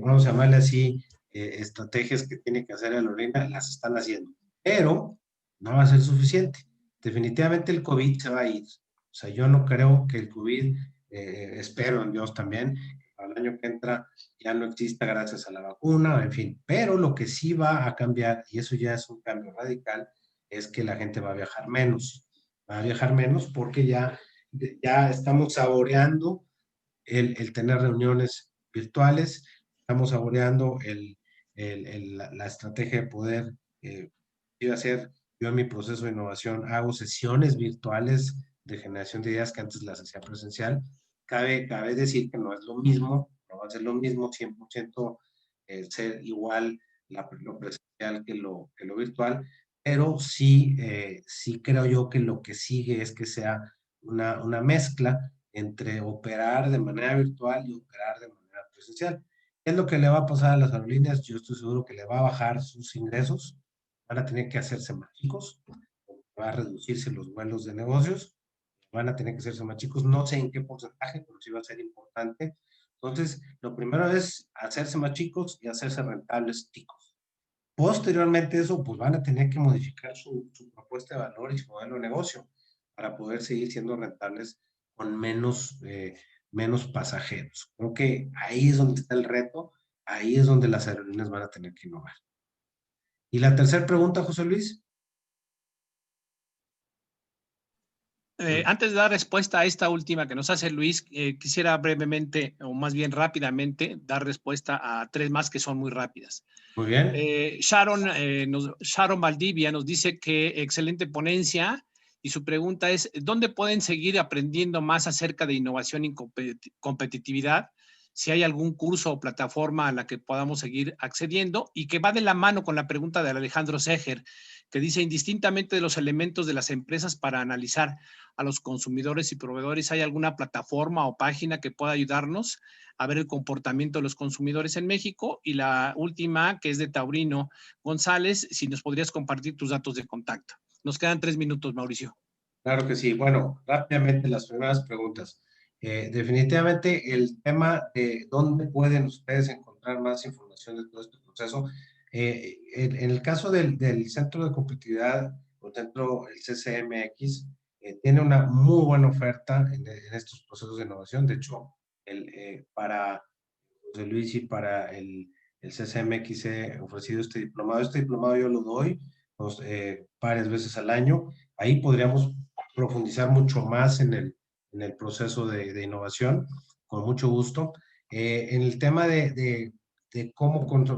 vamos a llamarle así, estrategias que tiene que hacer la aerolínea, las están haciendo, pero no va a ser suficiente. Definitivamente el COVID se va a ir. O sea, yo no creo que el COVID, espero en Dios también, al año que entra ya no exista gracias a la vacuna, en fin. Pero lo que sí va a cambiar, y eso ya es un cambio radical, es que la gente va a viajar menos. Va a viajar menos porque ya estamos saboreando el tener reuniones virtuales, estamos saboreando la estrategia de poder, iba a ser, yo en mi proceso de innovación hago sesiones virtuales de generación de ideas que antes las hacía presencial. Cabe decir que no es lo mismo, no va a ser lo mismo 100% ser igual lo presencial que lo virtual, pero sí creo yo que lo que sigue es que sea una mezcla entre operar de manera virtual y operar de manera presencial. ¿Qué es lo que le va a pasar a las aerolíneas? Yo estoy seguro que le va a bajar sus ingresos, van a tener que hacerse más chicos, va a reducirse los vuelos de negocios, van a tener que hacerse más chicos, no sé en qué porcentaje, pero sí va a ser importante. Entonces, lo primero es hacerse más chicos y hacerse rentables chicos. Posteriormente a eso, pues van a tener que modificar su propuesta de valor y su modelo de negocio para poder seguir siendo rentables con menos pasajeros. Creo que ahí es donde está el reto, ahí es donde las aerolíneas van a tener que innovar. Y la tercera pregunta, José Luis. Antes de dar respuesta a esta última que nos hace Luis, quisiera brevemente, o más bien rápidamente, dar respuesta a 3 más que son muy rápidas. Muy bien. Sharon Valdivia nos dice que excelente ponencia, y su pregunta es, ¿dónde pueden seguir aprendiendo más acerca de innovación y competitividad? Si hay algún curso o plataforma a la que podamos seguir accediendo, y que va de la mano con la pregunta de Alejandro Seger, que dice, indistintamente de los elementos de las empresas para analizar a los consumidores y proveedores, ¿hay alguna plataforma o página que pueda ayudarnos a ver el comportamiento de los consumidores en México? Y la última, que es de Taurino González, si nos podrías compartir tus datos de contacto. Nos quedan 3 minutos, Mauricio. Claro que sí. Bueno, rápidamente las primeras preguntas. Definitivamente el tema de dónde pueden ustedes encontrar más información de todo este proceso. En el caso del Centro de Competitividad, o centro, el CCMX, tiene una muy buena oferta en estos procesos de innovación. De hecho, para José Luis y para el CCMX he ofrecido este diplomado. Este diplomado yo lo doy varias veces al año. Ahí podríamos profundizar mucho más en el proceso de innovación, con mucho gusto. En el tema de cómo